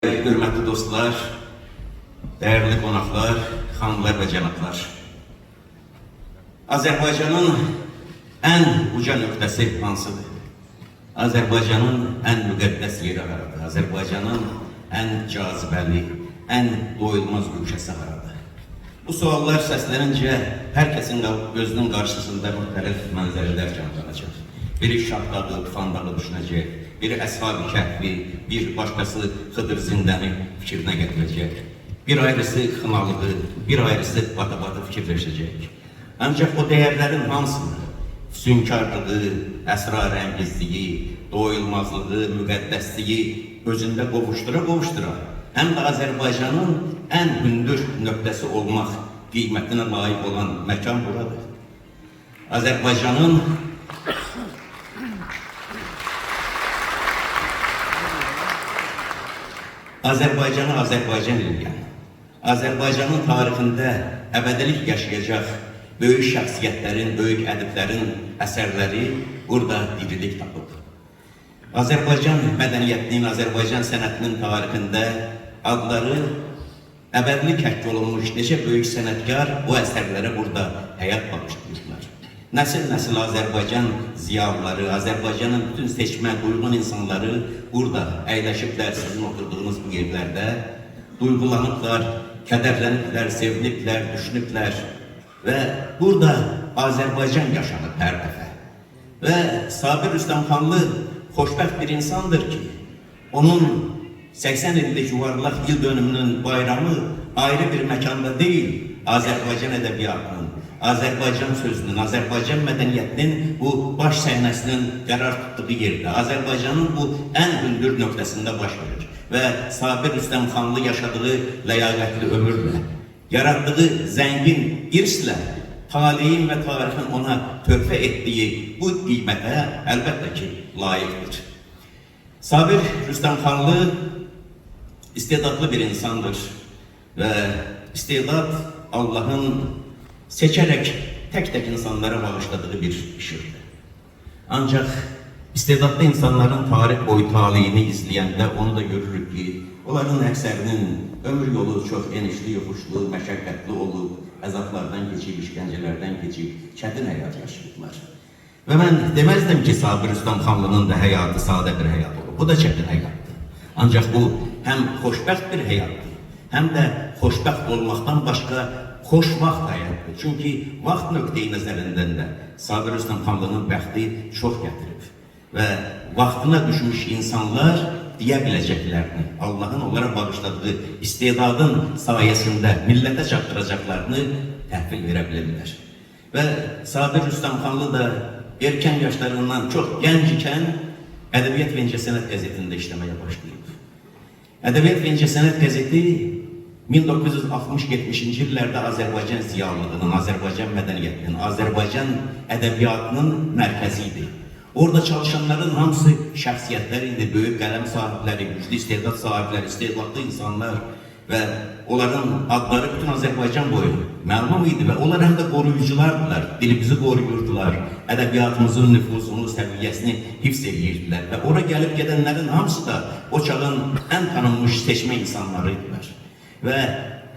Hörmətli dostlar, değerli qonaqlar, xanımlar və cənablar. Azərbaycanın ən uca nöqtəsi hansıdır? Azərbaycanın ən müqəddəs yeri haradır? Azərbaycanın ən cazibəli, ən doyulmaz güşəsi haradır? Bu suallar səslərincə hər kəsin gözünün qarşısında müxtəlif mənzərələr canlanacaq. Biri Şahdağı, Tufandağı düşünəcək, biri Əshab-ı Kəhfi, bir başqası Xıdır Zindəni fikrinə gətirəcək. Bir ayrısı Xınalığı, bir ayrısı Batı-Batı fikirləşəcək. Ancaq o dəyərlərin hamısını, füsunkarlığı, əsrarəngizliyi, doyulmazlığı, müqəddəsliyi özündə qovuşdura-qovuşdura, həm də Azərbaycanın ən hündür nöqtəsi olmaq qiymətinə layiq olan məkan buradır. Azərbaycanı Azərbaycan eləyən, Azərbaycanın tarixində əbədilik yaşayacaq böyük şəxsiyyətlərin, böyük ədiblərin əsərləri burada dirilik tapıb. Azərbaycan mədəniyyətinin, Azərbaycan sənətinin tarixində adları əbədilik həkk olunmuş neçə böyük sənətkar bu əsərlərə burada həyat bağışlayırlar. Nəsil-nəsil Azərbaycan ziyalıları, Azərbaycanın bütün seçmə, duyğun insanları burada əyləşiblər, sizin oturduğunuz bu yerlərdə duyğulanıblar, kədərləniblər, seviniblər, düşünüblər və burada Azərbaycan yaşanıb hər dəfə. Və Sabir Rüstəmxanlı xoşbəxt bir insandır ki, onun 80 illik yuvarlaq il dönümünün bayramı ayrı bir məkanda deyil, Azərbaycan ədəbiyyatının, Azərbaycan sözünün, Azərbaycan mədəniyyətinin bu baş səhnəsinin qərar tutduğu yerdə, Azərbaycanın bu ən hündür nöqtəsində baş verir və Sabir Rüstəmxanlı yaşadığı ləyaqətli ömürlə, yaratdığı zəngin irslə, taleyin və tarixin ona töhfə etdiyi bu qiymətə əlbəttə ki, layiqdir. Sabir Rüstəmxanlı istedadlı bir insandır və istedad Allah'ın seçerek tek insanlara bağışladığı bir işirdi. Ancak istedadlı insanların tarih boyu talihini izleyende onu da görürük ki, onların əksərinin ömür yolu çok enişli, yoxuşlu, məşəqqətli olub, əzablardan keçib, işgəncelərdən keçib, çətin həyat yaşayıblar. Və mən deməzdim ki, Sabir Rüstəmxanlının da həyatı sadə bir həyat olub. Bu da çətin həyatdır. Ancaq bu həm xoşbəxt bir həyatdır, həm də xoşbəxt olmaqdan başqa xoş vaxt həyatdır. Çünki vaxt nöqteyi nəzərindən də Sabir Rüstəmxanlının bəxti çox gətirib. Və vaxtına düşmüş insanlar deyə biləcəklərini, Allah'ın onlara bağışladığı istedadın sayəsində millətə çatdıracaqlarını təhvil verə bilirlər. Və Sabir Rüstəmxanlı da erkən yaşlarından çox gənc ikən Ədəbiyyat və İncəsənət qəzetində işləməyə başlayıb. Ədəbiyyat və İncəsənət qəzeti 1960-70-ci illərdə Azərbaycan ziyalılığının, Azərbaycan mədəniyyətinin, Azərbaycan ədəbiyyatının mərkəzi idi. Orada çalışanların hamısı şəxsiyyətlər idi, böyük qələm sahibləri, güclü istedad sahibləri, istedadlı insanlar və onların adları bütün Azərbaycan boyu məlum idi və onlar həm də qoruyuculardılar, dilimizi qoruyurdular, ədəbiyyatımızın nüfuzunu, səviyyəsini hifz edirdilər və ora gəlib gedənlərin hamısı da o çağın ən tanınmış seçmə insanlarıydılar. Və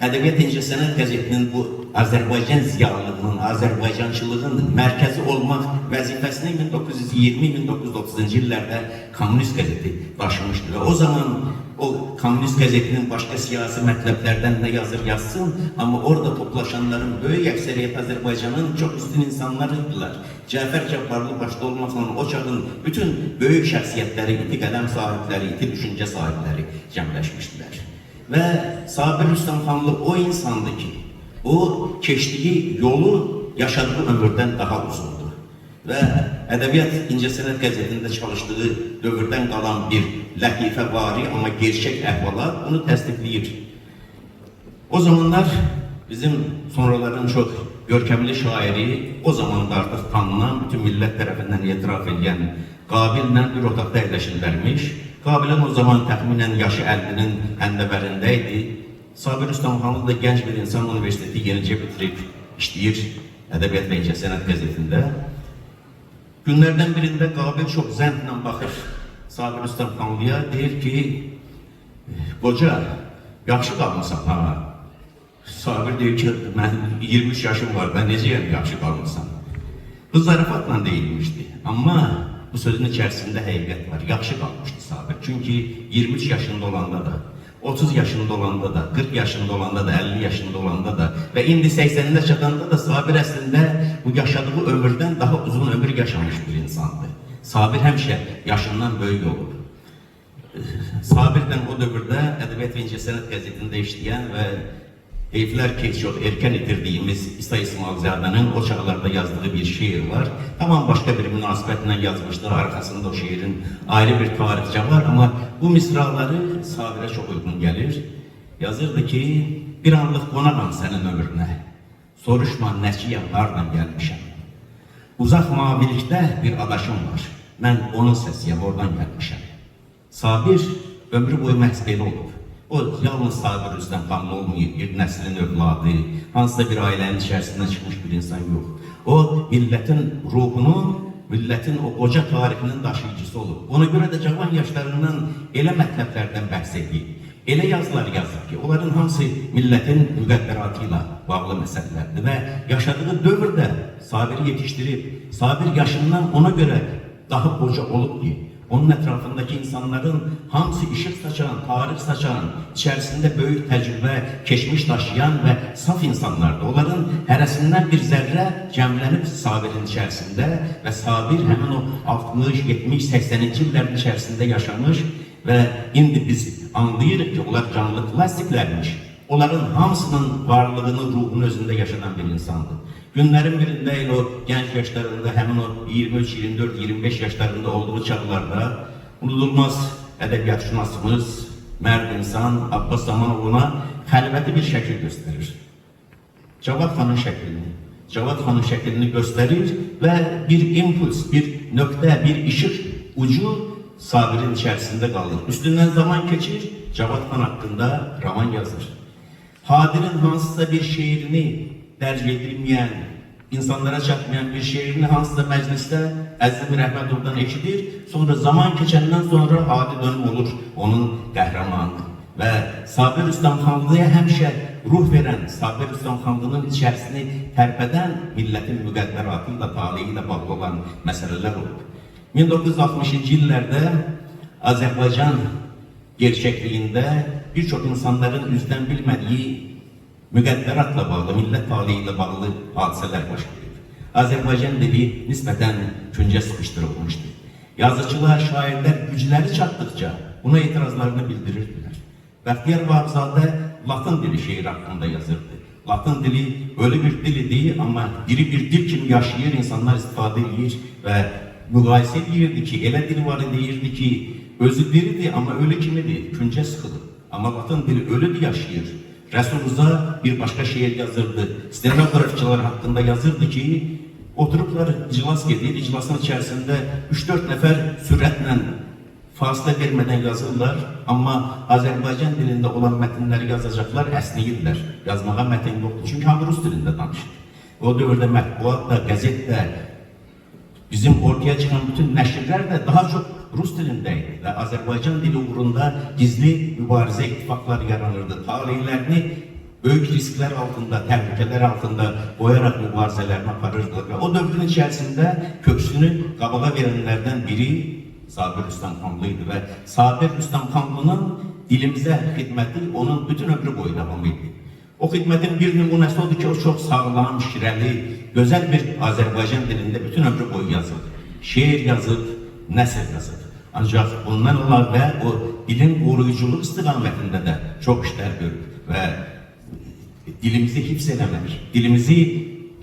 Ədəbiyyat İncəsənət qəzetinin bu Azərbaycan ziyalılığının, Azərbaycançılığın mərkəzi olmaq vəzifəsini 1920-1930-cu illərdə Kommunist qəzeti daşımışdı və o zaman o Kommunist qəzetinin başqa siyasi mətləblərdən nə yazır yazsın, amma orada toplaşanların böyük əksəriyyət Azərbaycanın çox üstün insanlarıydılar. Cəfər Cabbarlı başda olmaqla o çağın bütün böyük şəxsiyyətləri, iti qələm sahibləri, iti düşüncə sahibləri cəmləşmişdilər. Və Sabir Rüstəmxanlı o insandı ki, o keçdiyi yolu yaşadığı ömürdən daha uzundur. Və Ədəbiyyat İncəsənət qəzetində çalışdığı dövrdən qalan bir lətifəvari, amma gerçək əhvalat bunu təsdiqləyir. O zamanlar bizim sonraların çox görkəmli şairi, o zaman da artıq tanınan, bütün millət tərəfindən etiraf edən Qabillə bir otaqda əyləşirlərmiş. Qabilin o zaman təxminən yaşı 50-nin həndəvərində idi. Sabir Rüstəmxanlı da gənc bir insan, universiteti yenicə bitirib işləyir Ədəbiyyat və İncəsənət qəzetində. Günlərdən birində Qabil çox zəndlə baxır Sabir Rüstəmxanlıya, deyir ki, Qoca, yaxşı qalmısan ha. Sabir deyir ki, mən 23 yaşım var, mən necəyəm yaxşı qalmısan? Bu zarafatla deyilmişdi. Amma bu sözün içərisində həqiqət var. Yaxşı qalmışdı Sabir. Çünki 23 yaşında olanda da, 30 yaşında olanda da, 40 yaşında olanda da, 50 yaşında olanda da və indi 80'ine çatanda da Sabir əslində bu yaşadığı ömürdən daha uzun ömür yaşamış bir insandı. Sabir həmişə yaşından böyük olur. Sabirdən o dövrdə Ədəbiyyat və İncəsənət qəzetində işləyən və heyflər ki, çox erkən itirdiyimiz İsa İsmailzadənin o çağlarda yazdığı bir şiir var. Tamam başqa bir münasibətlə yazmışdı, arkasında o şiirin ayrı bir tarixçə var, amma bu misraları Sabirə çox uyğun gəlir. Yazırdı ki, bir anlıq qonağam sənin ömrünə, soruşma nəçiyəm, hardan gəlmişəm. Uzaq mavilikdə bir adaşım var, mən onun səsiyəm, oradan gəlmişəm. Sabir ömrü boyu məhz belə olub. O yalnız Sabir Rüstəmxanlı olmayıb, bir nəslin övladı, hansısa bir ailənin içərisindən çıxmış bir insan yox. O, millətin ruhunun, millətin o qoca tarixinin daşıyıcısı olub. Ona görə də cavan yaşlarından elə mətləblərdən bəhs edib, elə yazılar yazıb ki, onların hamısı millətin müqəddəratı ilə bağlı məsələlərdir və yaşadığı dövrdə Sabiri yetişdirib, Sabir yaşından ona görə daha qoca olub ki, onun ətrafındakı insanların hamısı işıq saçan, tarix saçan, içərisində böyük təcrübə, keçmiş daşıyan və saf insanlardır. Onların hərəsindən bir zərrə cəmlənib Sabirin içərisində və Sabir həmin o 60, 70, 80-ci illərin içərisində yaşamış və indi biz anlayırıq ki, onlar canlı klassiklərmiş. Onların hamısının varlığını, ruhunu özündə yaşanan bir insandır. Günlərin birində o gənc yaşlarında, həmin o 23, 24, 25 yaşlarında olduğu çağlarda unudulmaz ədəbiyyatşünasımız, mərd insan Abbas Zamanovuna xəlvəti bir şəkil göstərir. Cavad xanın şəklini göstərir və bir impuls, bir nöqtə, bir işıq ucu Sabirin içərisində qalır. Üstündən zaman keçir, Cavad xan haqqında roman yazır. Hadirin hansısa bir şeirini dərc edilməyən, insanlara çatmayan bir şeirini hansısa məclisdə Əzim Rəhmədovdan eşidir, sonra zaman keçəndən sonra Hadi dönüm olur onun qəhrəmanı. Və Sabir Rüstəmxanlıya həmişə ruh verən, Sabir Rüstəmxanlının içərisini tərpədən millətin müqəddəratı ilə, talihi ilə bağlı olan məsələlər olub. 1960-cı illərdə Azərbaycan gerçəkliyində bir çox insanların üzdən bilmədiyi müqəddəratla bağlı, millət talihi ilə bağlı hadisələr baş verir. Azərbaycan dili nisbətən küncə sıxışdırılmışdır. Yazıcılar, şairlər gücləri çatdıqca buna etirazlarını bildirirdilər. Bəxtiyar Vahabzadə Latın dili şeir haqqında yazırdı. Latın dili ölü bir dil idi, amma diri bir dil kimi yaşayır, insanlar istifadə edir və müqayisə edirdi ki, elə dil var deyirdi ki, özü diridir, amma ölü kimidir, küncə sıxılır. Amma Latın dili ölüdür, yaşayır. Rəsul Rıza bir başqa şeir yazırdı. Stenografçılar haqqında yazırdı ki, oturublar iclas gedir, iclasın içərisində 3-4 nəfər sürətlə fasilə vermədən yazırlar, amma Azərbaycan dilində olan mətnləri yazacaqlar, əsniyirlər. Yazmağa mətn yoxdur, çünki hamı rus dilində danışır. O dövrdə mətbuat da, qəzet də, bizim ortaya çıxan bütün nəşrlər də daha çox rus dilində idi və Azərbaycan dili uğrunda gizli mübarizə ittifaqlar yaranırdı. Talihlərini böyük risklər altında, təhlükələr altında qoyaraq mübarizələrini aparırdılar və o dövrün içərisində köksünü qabağa verənlərdən biri Sabir Rüstəmxanlı idi və Sabir Rüstəmxanlının dilimizə xidməti onun bütün ömrü boyu davam etdi. O xidmətin bir nümunəsi odur ki, o çox sağlam, şirəli, gözəl bir Azərbaycan dilində bütün ömrü boyu yazıb. Şeir yazıb, nəsr yazıb. Ancaq bundan əlavə o dilin qoruyuculuq istiqamətində də çox işlər görüb və dilimizi hifz eləmək, dilimizi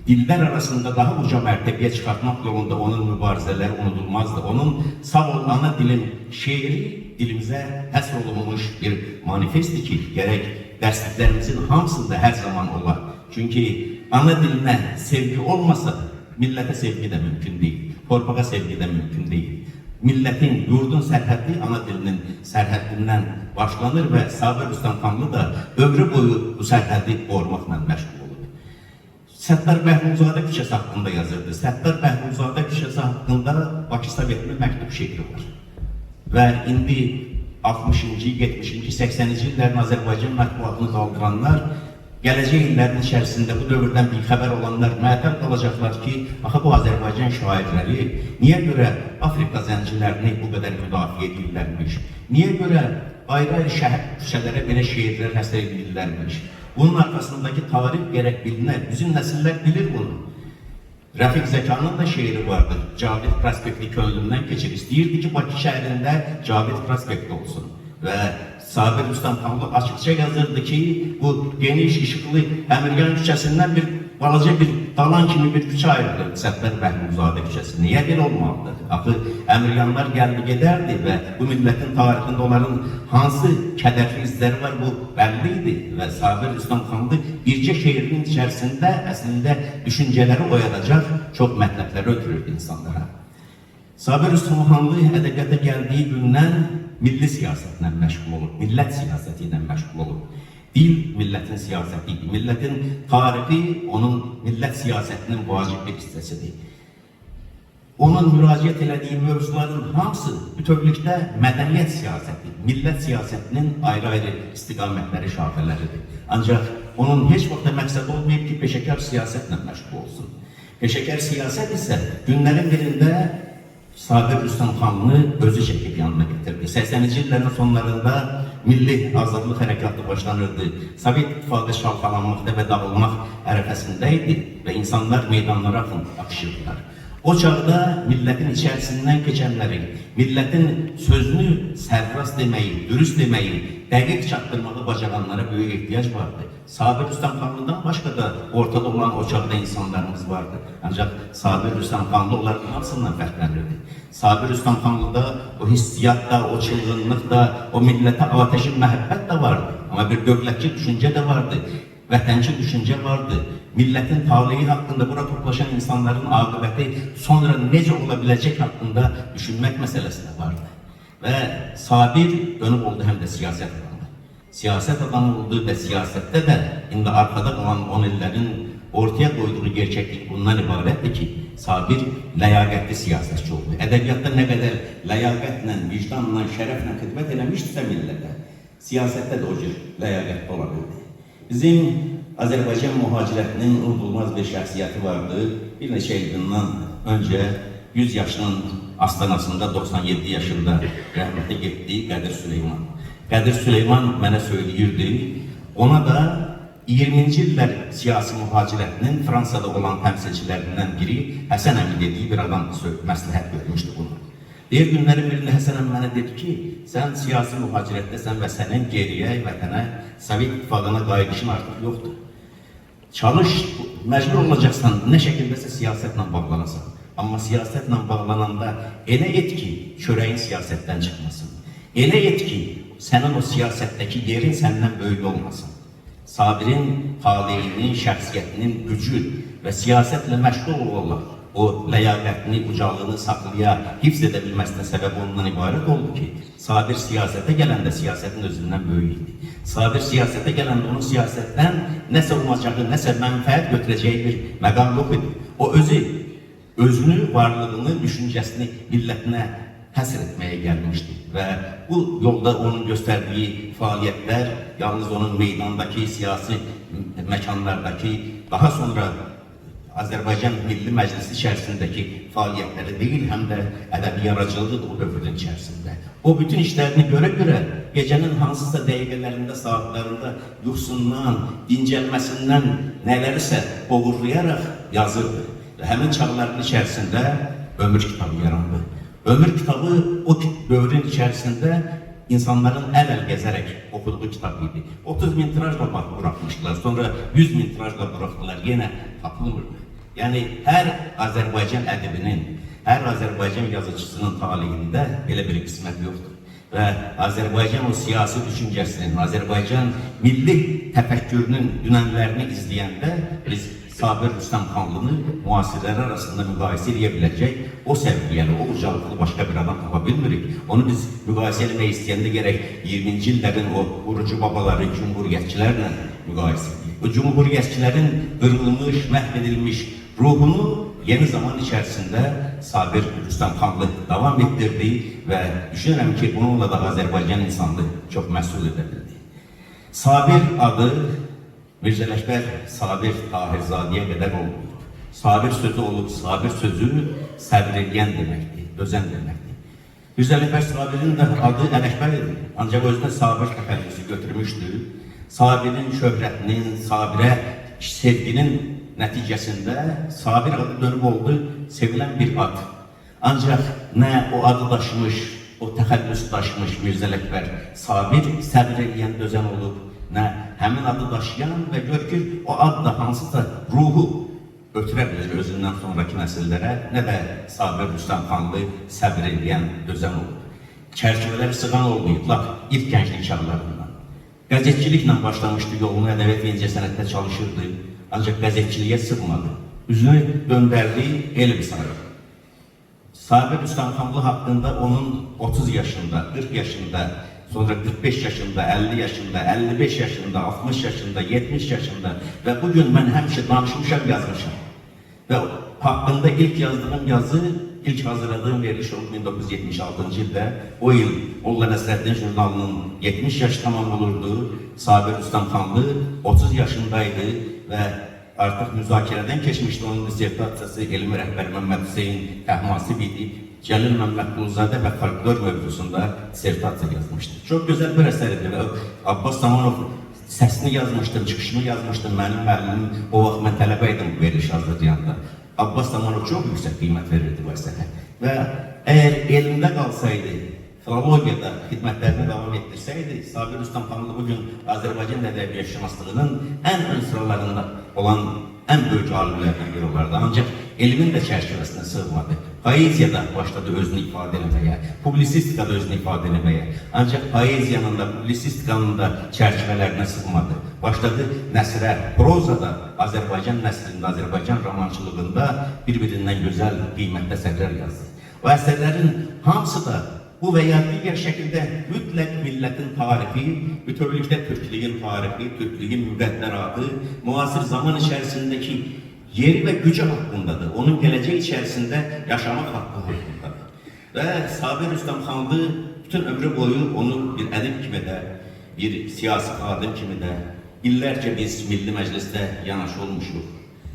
diller arasında daha uca mərtəbəyə çıxartmaq yolunda onun mübarizələri unudulmazdı. Onun sağ ol ana dilim şeiri dilimizə həsr olunmuş bir manifestdir ki, gərək dərsliklərimizin hamısında hər zaman olar. Çünki ana dilinə sevgi olmasa, millətə sevgi də mümkün deyil, torpağa sevgi də mümkün deyil. Milletin, yurdun sərhəddi ana dilinin sərhəddindən başlanır və Sabir Rüstəmxanlı da ömrü boyu bu sərhəddi qorumaqla məşğul olur. Səttar Bəhlulzadə küçəsi haqqında yazırdı. Səttar Bəhlulzadə küçəsi haqqında Bakı Sovetinin məktub şekli var. Və indi 60-cı, 70-ci, 80-ci illərin Azərbaycan mətbuatını qaldıranlar gələcək illərin içərisində bu dövrdən bir xəbər olanlar məətəl qalacaqlar ki, axı bu Azərbaycan şairləri niyə görə Afrika zəncilərini bu qədər müdafiə edirlərmiş? Niyə görə ayrı-ayrı şəhər küçələrə belə şeirlər həsr edirlərmiş? Bunun arxasındakı tarix gərək bilinər. Bizim nəsillər bilir bunu. Rəfiq Zəkanın da şeiri vardı. Cavid prospekti könlümdən keçir. İstəyirdi ki, Bakı şəhərində Cavid prospekti olsun. Və Sabir Rüstəmxanlı açıqca yazırdı ki, bu geniş, işıqlı Əmirgan küçəsindən bir balaca bir dalan kimi bir küçə ayrılır Sətbər Bəhmuzadə küçəsi. Niyə belə olmalıdır? Axı Əmirganlar gəldi gedərdi və bu millətin tarixində onların hansı kədərli izləri var, bu bəlli idi. Və Sabir Rüstəmxanlı bircə şeirinin içərisində əslində düşüncələri oyadacaq çox mətləbləri ötürürdü insanlara. Sabir Rüstəmxanlı ədəbiyyata gəldiyi gündən milli siyasətlə məşğul olub, millət siyasəti ilə məşğul olub. Dil millətin siyasəti idi. Millətin tarixi onun millət siyasətinin vacib bir hissəsidir. Onun müraciət elədiyi mövzuların hamısı bütövlükdə mədəniyyət siyasəti, millət siyasətinin ayrı-ayrı istiqamətləri, şaxələridir. Ancaq onun heç vaxt məqsəd olmayıb ki, peşəkar siyasətlə məşğul olsun. Peşəkar siyasət isə günlərin birində Sabir Rüstəmxanlı özü çəkib yanına getirdi. 80-ci illərin sonlarında milli azadlıq hərəkatı başlanırdı. Sovet İttifaqı şalxalanmaqda və dağılmaq ərəfəsində idi və insanlar meydanlara axışırdılar. O çağda millətin içərisindən keçənləri, millətin sözünü sərrast deməyi, dürüst deməyi, dəqiq çatdırmağı bacaranlara böyük ehtiyac vardı. Sabir Rüstəmxanlıdan başqa da ortada olan o çağda insanlarımız vardı. Ancaq Sabir Rüstəmxanlı onların hamısından fərqlənirdi. Sabir Rüstəmxanlıda o hissiyat da, o çılğınlıq da, o millətə ateşin məhəbbət də vardı. Amma bir dövlətçi düşüncə də vardı, vətənçi düşüncə vardı. Millətin taleyi haqqında, bura toplaşan insanların aqibəti sonra necə ola biləcək haqqında düşünmək məsələsi də vardı. Və Sabir dönüb oldu həm də siyasət adamı. Siyasət adamı oldu və siyasətdə də indi arxada qalan 10 illərin ortaya qoyduğu gerçəklik bundan ibarətdir ki, Sabir ləyaqətli siyasətçi oldu. Ədəbiyyatda nə qədər ləyaqətlə, vicdanla, şərəflə xidmət eləmişdirsə millətə, siyasətdə də o cür ləyaqətli ola bildi. Bizim Azərbaycan mühacirətinin unudulmaz bir şəxsiyyəti vardı. Bir neçə il bundan öncə 100 yaşının astanasında 97 yaşında rəhmətə getdi Qədir Süleyman. Qədir Süleyman mənə söyləyirdi, ona da 20-ci illər siyasi mühacirətinin Fransada olan təmsilçilərindən biri Həsən əmi dediyi bir adam məsləhət vermişdi bunu. Deyir, günlərin birində Həsən əmi mənə dedi ki, sən siyasi mühacirətdəsən və sənin geriyə, vətənə, Sovet İttifaqına qayıdışın artıq yoxdur. Çalış, məcbur olacaqsan, nə şəkildəsə siyasətlə bağlanasan. Amma siyasətlə bağlananda elə et ki, çörəyin siyasətdən çıxmasın. Elə et ki, sənin o siyasətdəki yerin səndən böyük olmasın. Sabirin taleyinin, şəxsiyyətinin gücü və siyasətlə məşğul olarlar. O ləyaqətini, ucalığını saxlaya, hifz edə bilməsinə səbəb ondan ibarət oldu ki, Sabir siyasətə gələndə siyasətin özündən böyük idi. Sabir siyasətə gələndə onun siyasətdən nəsə umacağı, nəsə mənfəət götürəcəyi bir məqam yox idi. O özünü, varlığını, düşüncəsini millətinə həsr etməyə gəlmişdi və bu yolda onun göstərdiyi fəaliyyətlər yalnız onun meydandakı, siyasi məkanlardakı, daha sonra Azərbaycan Milli Məclisi içərisindəki fəaliyyətləri deyil, həm də ədəbi yaradıcılığı o dövrün içərisində. O bütün işlərini görə gecənin hansısa dəqiqələrində, saatlarında yuxusundan, dincəlməsindən nələrisə oğurlayaraq yazırdı. Və həmin çağların içərisində ömür kitabı yarandı. Ömür kitabı o dövrün içərisində insanların əl-əl gəzərək oxuduğu kitab idi. 30 min tirajla buraxmışdılar, sonra 100 min tirajla buraxdılar, yenə tapılmırdı. Yəni, hər Azərbaycan ədibinin, hər Azərbaycan yazıcısının taleyində belə bir qismət yoxdur. Və Azərbaycan o siyasi düşüncəsinin, Azərbaycan milli təfəkkürünün dünənlərini izləyəndə biz Sabir Rüstəmxanlını müasirləri arasında müqayisə edə biləcək o səviyyəli, o ucalıqlı başqa bir adam tapa bilmirik. Onu biz müqayisə etmək istəyəndə gərək 20-ci illərin o vurucu babaları, cumhuriyyətçilərlə müqayisə edək. O cumhuriyyətçilərin qırılmış, məhv edilmiş ruhunu yeni zaman içerisinde Sabir Rüstəmxanlı devam ettirdi ve düşünürəm ki, bununla da Azərbaycan insanlığı çok məsul edebildi. Sabir adı Mirzə Ələkbər Sabir Tahirzadəyə qədər oldu. Sabir sözü olub, Sabir sözü səbir edən deməkdir, dözən deməkdir. Mirzə Ələkbər Sabirin de adı Ələkbər idi, ancaq özünə Sabir təfəllüsü götürmüşdü. Sabirin şöhrətinin, Sabirə sevginin nəticəsində Sabir adı dönüb oldu, sevilen bir ad. Ancaq nə o adı daşımış, o təxəllüs daşımış Mirzə Ələkbər Sabir səbir edən dözən olub, nə həmin adı daşıyan və gör ki, o ad da hansısa ruhu ötürə bilir özündən sonraki nəsillərə, nə də Sabir Rüstəmxanlı səbir edən dözən olub. Çərçivələri sığan olmayıb, ilk gənclik çağlarından. Qəzetçiliklə başlamışdı yolunu, ədəbiyyat və incəsənətdə çalışırdı, ancaq qəzetçiliyə sığmadı. Üzünü döndərdi, elm sayır. Sabir Rüstəmxanlı haqqında onun 30 yaşında, 40 yaşında, sonra 45 yaşında, 50 yaşında, 55 yaşında, 60 yaşında, 70 yaşında ve bugün ben həmişə danışmışam, yazmışam. Ve hakkında ilk yazdığım yazı, ilk hazırladığım veriliş oldu 1976 ildə. O yıl Molla Nəsrəddin jurnalının 70 yaş tamam olurdu. Sabir Rüstəmxanlı 30 yaşındaydı ve artıq müzakirədən keçmişdi. Onun dissertasiyası elmi rəhbəri Məmməd Hüseyin Təhmasib idi. Cəlil Məmmədquluzadə və folklor mövzusunda dissertasiya yazmışdı. Çok güzel bir əsər idi. Abbas Samanov səsini yazmışdım, çıxışını yazmışdım. Mənim müəllimim, o vaxt mən tələbə idim bu veriliş hazırlayanda. Abbas Samanov çok yüksek qiymət verirdi bu əsərə. Və əgər elmdə qalsaydı, filologiyada xidmətlərini davam ettirsəydi, Sabir Rüstəmxanlı bugün Azərbaycan ədəbiyyatşünaslığının ən ön sıralarında olan ən böyük alimlərdən biri olardı. Ancaq elmin də çərçivəsinə sığmadı. Poeziyada başladı özünü ifadə etməyə, publisistikada özünü ifadə etməyə. Ancaq poeziyanın da, publisistikanın da çərçivələrinə sığmadı. Başladı nəsrə, prozada Azərbaycan nəslində, Azərbaycan romançılığında bir-birindən gözəl, qiymətli əsərlər yazdı. O əsərlərin hamısı da bu veya diğer şekilde mütlak milletin tarihi, bütünlükte Türklüğün tarihi, Türklüğün mübədderatı, muasır zaman içerisindeki yeri ve gücü hakkındadır. Onun geleceği içerisinde yaşamak hakkı hakkındadır. Ve Sabir Rüstəmxanlı bütün ömrü boyu onu bir edip kimi de, bir siyasi kadın kimi de, illerce biz Milli Məclisdə yanaşı olmuşuq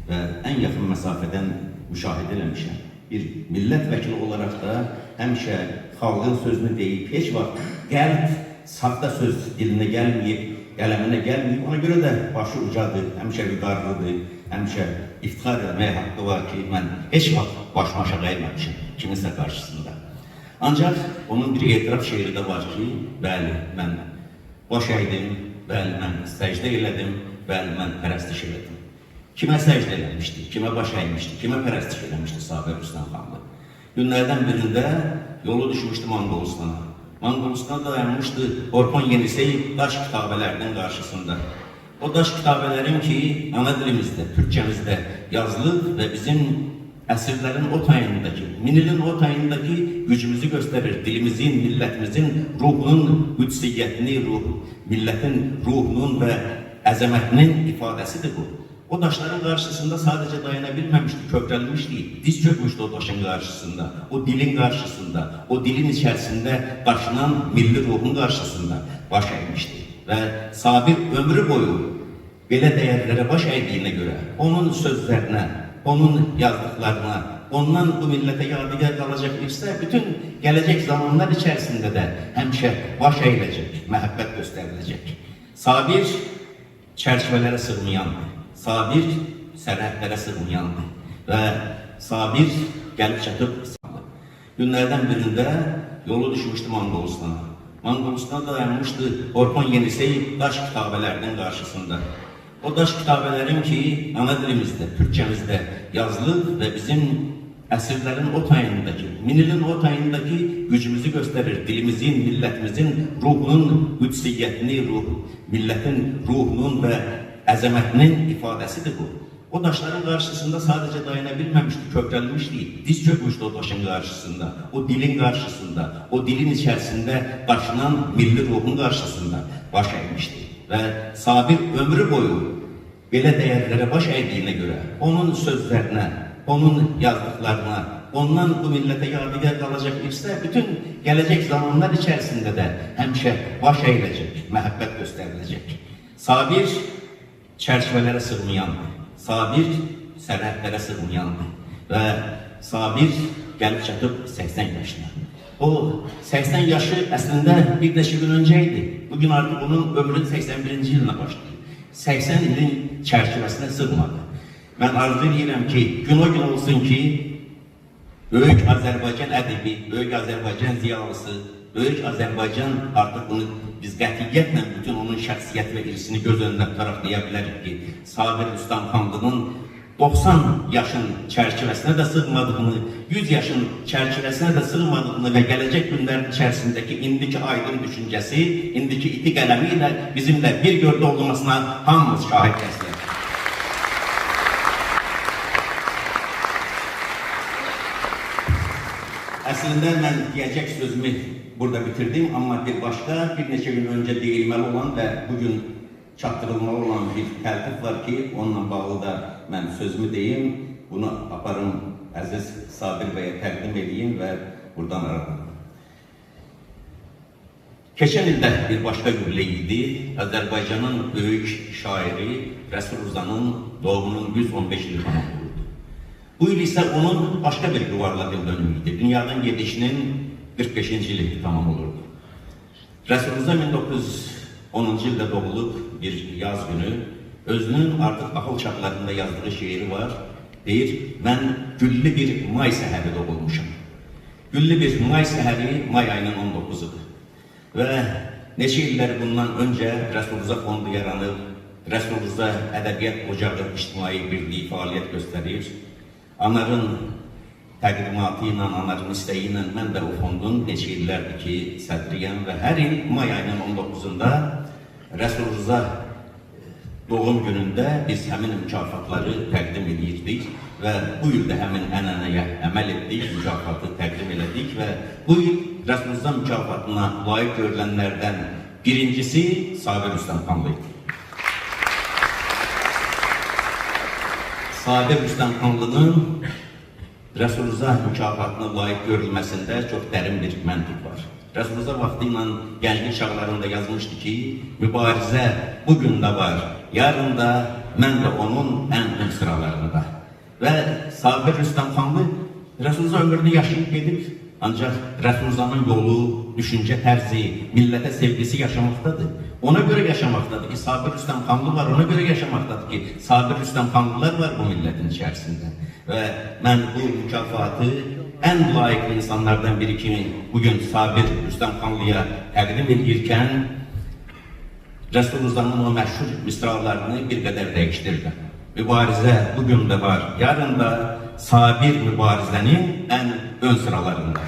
ve en yakın mesafeden müşahede eləmişəm. Bir millət vəkili olarak da həmişə xalqın sözünü deyib, heç vaxt qəlb saxta söz dilinə gəlməyib, qələminə gəlməyib. Ona görə də başı ucadır, həmişə vüqarlıdır, həmişə iftixar etməyə haqqı var ki, mən heç vaxt başımı aşağı əyməmişim kiminsə qarşısında. Ancaq onun bir etiraf şeiri də var ki, bəli, mən baş əydim, bəli, mən səcdə elədim, bəli, mən pərəstiş elədim. Kime səcdə eləmişdi, kime baş əymişdi, kime pərəstiş eləmişdi Sabir Rüstəmxanlı. Günlerden birinde yolu düşmüştü Manqolistana. Manqolistana dayanmıştı Orxon Yenisey daş kitabelerinin karşısında. O daş kitabelerin ki ana dilimizde, Türkçemizde yazılır ve bizim əsirlərin o tayındaki, minilin o tayındaki gücümüzü gösterir. Dilimizin, milletimizin ruhunun qüdsiyyətini, milletin ruhunun ve əzəmətinin ifadəsidir bu. O daşların karşısında sadece dayanabilmemişti, köprəlmişdi, diz çökmüştü o daşın karşısında, o dilin karşısında, o dilin içerisinde daşınan milli ruhun karşısında baş əymişdi. Ve Sabir ömrü boyu belə dəyərlərə baş əydiyinə göre, onun sözlerine, onun yazdıklarına, ondan bu millete yadigar kalacak birsə, bütün gelecek zamanlar içerisinde de həmişə baş əyilecek, məhəbbət gösterilecek. Sabir çerçevelere sığmayandı. Sabir sərhədlərə sığmayandı və Sabir gəlib çatıb İstanbul'a. Günlerden birinde yolu düşmüştü Manqolistana. Manqolistana dayanmıştı Orxon Yenisey daş kitabelerinin karşısında. O daş kitabelerin ki ana dilimizde, Türkçemizde yazılır ve bizim əsirlərin o tayındaki, minilin o tayındaki gücümüzü gösterir. Dilimizin, milletimizin ruhunun qüdsiyyətini, milletin ruhunun ve əzəmətinin ifadəsidir bu. O daşların karşısında sadece dayanabilmemişti, köprəlmişdi, diz çökmüştü o daşın karşısında, o dilin karşısında, o dilin içerisinde daşınan milli ruhun karşısında baş əymişdi. Ve Sabir ömrü boyu belə dəyərlərə baş əydiyinə göre, onun sözlerine, onun yazdıklarına, ondan bu millete yadigar kalacak irsə bütün gelecek zamanlar içerisinde de hemşe baş eğilecek, məhəbbət gösterilecek. Sabir çerçevelere sığmayandı. Sabir sərhədlərə sığmayandı. Ve Sabir gelip çatıp 80 yaşına. O 80 yaşı aslında bir neçə gün önceydi. Bugün artık onun ömrünün 81. yılına başladı. 80 ilin çerçevesine sığmadı. Ben arzu edirəm ki, gün o gün olsun ki, Böyük Azərbaycan ədibi, Böyük Azərbaycan ziyalısı, Böyük Azərbaycan artık bunu biz qətiyyətlə bütün onun şəxsiyyət və irisini göz önündə tutaraq deyə bilərik ki, Sabir Rüstəmxanlının 90 yaşın çerçevesine de sığmadığını, 100 yaşın çerçevesine de sığmadığını ve gelecek günlerin içerisindeki indiki aydın düşüncesi, indiki iti qələmiyle bizimle bir gövdə olmasına hamımız şahit kəsdir. Aslında ben diyecek sözümü burada bitirdim ama bir başka bir neçə gün önce değilmeli olan ve bugün çatdırılmalı olan bir təltif var ki, onunla bağlı da mən sözümü deyim, bunu aparım Əziz Sabir Bəyə təqdim edeyim ve buradan aradım. Keçən ildə bir başka yubiley idi. Azərbaycanın böyük şairi Rəsul Rızanın doğumunun 115 ili tamam olurdu. Bu il ise onun başka bir yuvarlak yıl dönümüydü. Dünyadan gedişinin 45. ili tamam olurdu. Rəsul Rıza 1910. ildə doğulub bir yaz günü, özünün artık akıl çaplarında yazdığı şiiri var. Deyir, ben güllü bir may səhəri doğulmuşum. Güllü bir may səhəri may ayının 19'udur. Ve neçə illər bundan önce Rəsul Rıza fondu yaranıb, Rəsul Rıza Ədəbiyyat Ocağı İctimai Birliği faaliyet gösterir. Anarın təqdimatı ilə, anarın isteği ilə mən də o fondun neçə illərdir ki, sədriyəm və hər il may ayının 19'unda Rəsul Rıza doğum günündə biz həmin mükafatları təqdim edirdik və bu il də həmin ənənəyə əməl etdik, mükafatı təqdim elədik və bu il Rəsul Rıza mükafatına layiq görülənlərdən birincisi Sabir Rüstəmxanlı idi. Sabir Rüstəmxanlının Rəsul Rıza mükafatına layiq görülməsində çox dərin bir məntiq var. Rəsul Rıza vaxtı ilə gənclik çağlarında yazmışdı ki, mübarizə bugün də var, yarın da mən də onun ən ön sıralarında. Və Sabir Rüstəmxanlı Rəsul Rıza ömrünü yaşayıb gedib, ancaq Rəsul Rızanın yolu, düşüncə tərzi, millətə sevgisi yaşamaqdadır. Ona göre yaşamaktadır ki Sabir Rüstəmxanlı var, ona göre yaşamaktadır ki Sabir Rüstəmxanlılar var bu milletin içerisinde. Ve ben bu mükafatı en layıklı insanlardan biri kimi bugün Sabir Rüstəmxanlıya təqdim edirkən Rəsul Rızanın o məşhur misralarını bir qədər dəyişdirdi. Mübarizə bugün de var, yarın da Sabir mübarizənin en ön sıralarında.